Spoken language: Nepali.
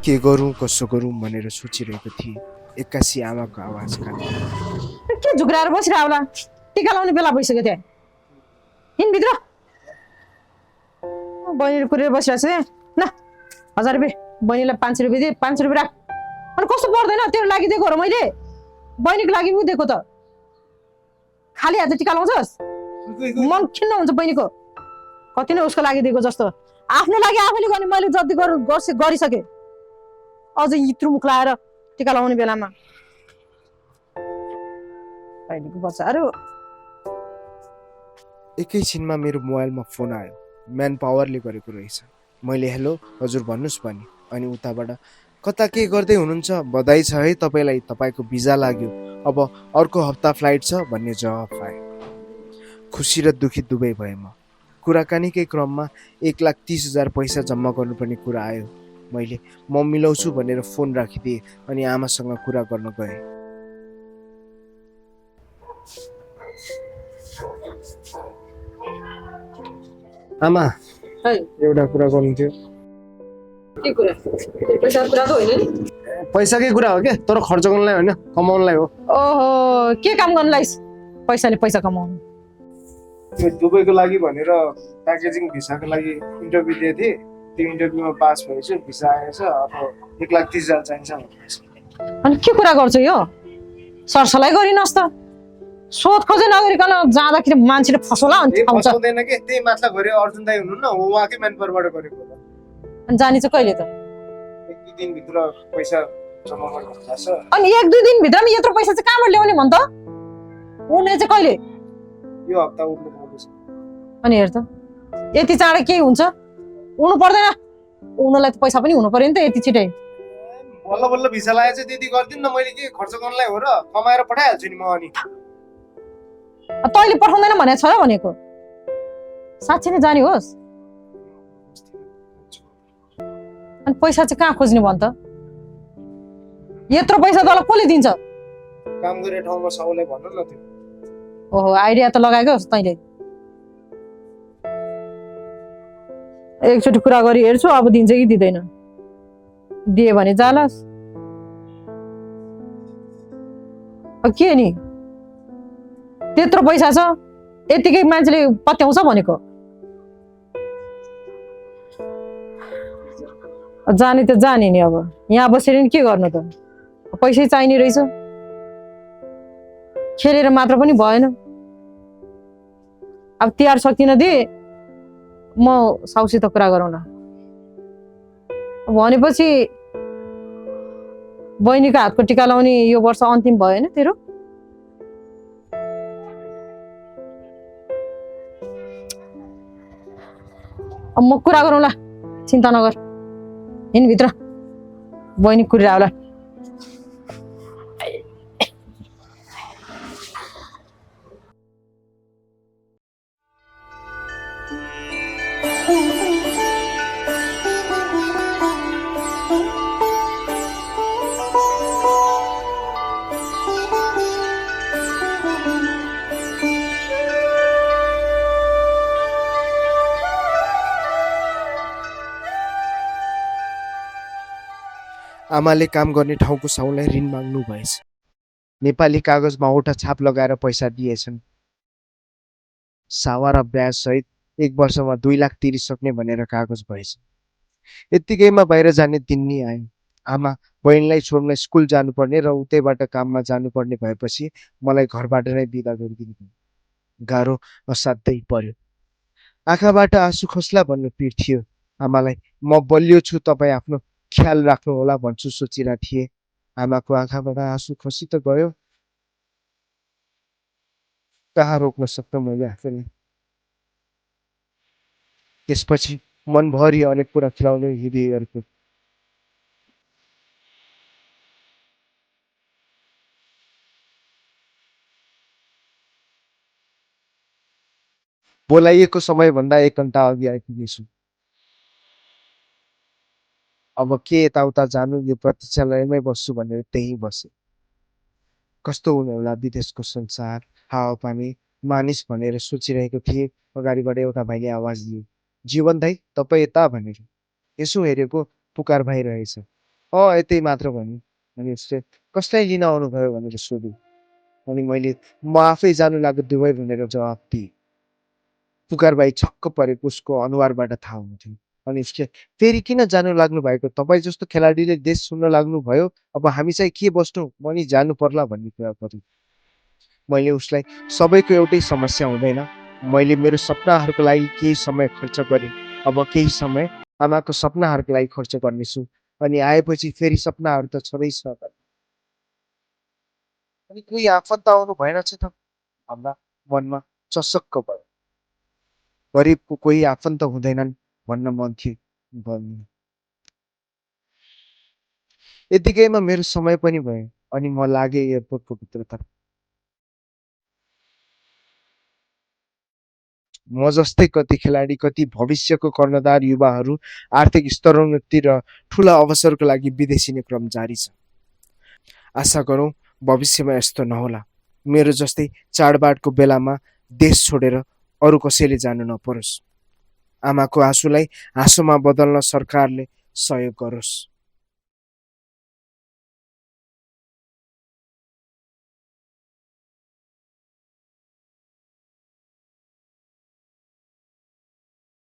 के गरौँ कसो गरौँ भनेर सोचिरहेको थिएँ। एक्कासी आमाको आवाज कानमा पर्यो। के झुक्राएर बसिरह होला टिका लाउने बेला भइसक्यो त्यहाँ हिँडभित्र बहिनीले कुरेर बसिरहेको छ ल 1000 रुपियाँ बहिनीलाई 500 रुपियाँ दिए 500 रुपियाँ राख अनि कस्तो पर्दैन तेरो लागि दिएको हो र मैले बहिनीको लागि पो दिएको त खाली हातले टिका लाउँछस् मन खिन्न हुन्छ बहिनीको कति नै उसको लागि दिएको जस्तो आफ्नो लागि आफैले गर्ने मैले जति गरिसकेँ अझ इत्रु मुख लाएर टिका लाउने बेलामा बहिनीको बच्चाहरू एकैछिनमा मेरो मोबाइलमा फोन आयो। म्यान पावरले गरेको रहेछ। मैले हेलो हजुर भन्नुहोस् भने अनि उताबाट कता के गर्दै हुनुहुन्छ बधाई छ है तपाईँलाई, तपाईँको भिजा लाग्यो, अब अर्को हप्ता फ्लाइट छ भन्ने जवाफ आयो। खुसी र दुखी दुवै भए म। कुराकानीकै क्रममा 1,30,000 पैसा जम्मा गर्नुपर्ने कुरा आयो। मैले म मिलाउँछु भनेर फोन राखिदिएँ अनि आमासँग कुरा गर्न गएँ। आमा एउटा कुरा गर्नु थियो। के कुरा पैसाको कुरा त होइन नि पैसाकै कुरा हो क्या, तर खर्च गर्नलाई होइन कमाउनलाई हो। ओहो के काम गर्नलाई पैसाले पैसा कमाउनु त्यो दुबईको लागि भनेर प्याकेजिङ भिसाको लागि इन्टरभ्यू दिएको थिएँ। त्यो इन्टरभ्यूमा पास भएछु, भिसा आएछ। अब 1,30,000 चाहिन्छ भनेपछि। अनि के कुरा गर्छु यो सरसलाई गरिनस् त सोध खोजे नगरिकन जाँदाखेरि मान्छेले फसोला अनि आउँछ फसाउँदैन के, त्यही माथला गरे अर्जुन दाइ हुनुहुन्न, उहाँकै म्यान पावरबाट गरेको हो। अनि जाने चाहिँ कहिले त 1-2 दिनभित्र पैसा जम्मा गर्नु पर्छ। अनि 1-2 दिनभित्रमा यत्रो पैसा चाहिँ कहाँबाट ल्याउने भन् त उनले चाहिँ कहिले यो हप्ता उठ्नु पर्छ। अनि हेर त यति चाँडै के हुन्छ उड्नु पर्दैन उड्नलाई त पैसा पनि हुनु पर्यो नि त यति छिटै बल्ल बल्ल भिसा लगाए चाहिँ त्यति गर्दिन न, मैले के खर्च गर्नलाई हो र कमाएर पठाइहाल्छु नि म। अनि तैँले पठाउँदैन भनेको छ र भनेको साँच्चै नै जाने होस् अनि पैसा चाहिँ कहाँ खोज्ने भन् त यत्रो पैसा तँलाई कसले दिन्छ काम गर्ने ठाउँमा सबैलाई भन्नु न त्यो। ओहो आइडिया त लगाएको होस् तैँले एकचोटि कुरा गरी हेर्छु अब दिन्छ कि दिँदैन दिए भने जालास् के नि त्यत्रो पैसा छ यतिकै मान्छेले पत्याउँछ भनेको जाने त जाने नि अब यहाँ बसेर नि के गर्नु त पैसै चाहिने रहेछ खेलेर मात्र पनि भएन अब तिहार सकिन दे म साउसित कुरा गरौँ न भनेपछि बहिनीको हातको टिका लाउने यो वर्ष अन्तिम भयो होइन तेरो अब म कुरा गरौँला चिन्ता नगर हिँडभित्र बहिनी कुरेर आउला आमाले काम गर्ने ठाउँको साउलाई ऋण माग्नु भएछ। नेपाली कागजमा औठा छाप लगाएर पैसा दिएछन्। सावा र ब्याज सहित 1 वर्षमा 2 लाख तिरिसक्ने भनेर कागज भएछ। यत्तिकैमा बाहिर जाने दिन नि आयो। आमा बहिनीलाई छोड्न स्कुल जानुपर्ने र उतैबाट काममा जानुपर्ने भएपछि मलाई घरबाट नै बिदा गरिदिनु भयो। गाह्रो असाध्यै पर्यो। आँखाबाट आँसु खस्ला भन्नु पीड थियो। आमालाई म बलियो छु, तपाईँ आफ्नो ख्याल राख्नु होला भन्छु सोचिरहेको थिएँ। आमाको आँखाबाट आँसु खसी त गयो, कहाँ रोक्न सक्नु मैले आफैले। त्यसपछि मनभरि अनेक कुरा खेलाउने हृदयहरूको बोलाइएको समयभन्दा 1 घन्टा अघि आइपुगेछु। अब के यताउता जानु, यो प्रतीक्षालयमै बस्छु भनेर त्यहीँ बसे। कस्तो हुने होला विदेशको संसार, हावापानी, मानिस भनेर सोचिरहेको थिएँ। अगाडिबाट एउटा भाइले आवाज दियो, जीवन दाइ तपाईँ यता भनेर। यसो हेरेको पुकार भाइ रहेछ। यतै मात्र भन्यो। अनि उसले कसलाई लिन आउनुभयो भनेर सोध्यो। अनि मैले म आफै जानु लाग्यो दुबई भनेर जवाफ दिएँ। पुकारबाई छक्क परेको उसको अनुहारबाट थाहा हुन्थ्यो। अनि उसले फेरि किन जानु लाग्नु भएको? तपाईँ जस्तो खेलाडीले देश छोड्न लाग्नुभयो, अब हामी चाहिँ के बस्नु? म नि जानु पर्ला भन्ने कुरा गरेँ। मैले उसलाई सबैको एउटै समस्या हुँदैन, मैले मेरो सपनाहरूको लागि केही समय खर्च गरेँ, अब केही समय आमाको सपनाहरूको लागि खर्च गर्नेछु, अनि आएपछि फेरि सपनाहरू त छँदैछ। अनि कोही आफन्त आउनु भएन छ त भन्दा मनमा चसक्क भयो। गरिबको कोही आफन्त हुँदैनन् भन्न मन थियो भन्नु। यतिकैमा मेरो समय पनि भयो अनि म लागेँ एयरपोर्टको भित्रतर्फ। म जस्तै कति खेलाडी, कति भविष्यको कर्णधार युवाहरू आर्थिक स्तरोन्नति र ठुला अवसरको लागि विदेशिने क्रम जारी छ। आशा गरौँ भविष्यमा यस्तो नहोला। मेरो जस्तै चाडबाडको बेलामा देश छोडेर अरू कसैले जानु नपरोस्। आमाको आँसुलाई हाँसोमा बदल्न सरकारले सहयोग गरोस्।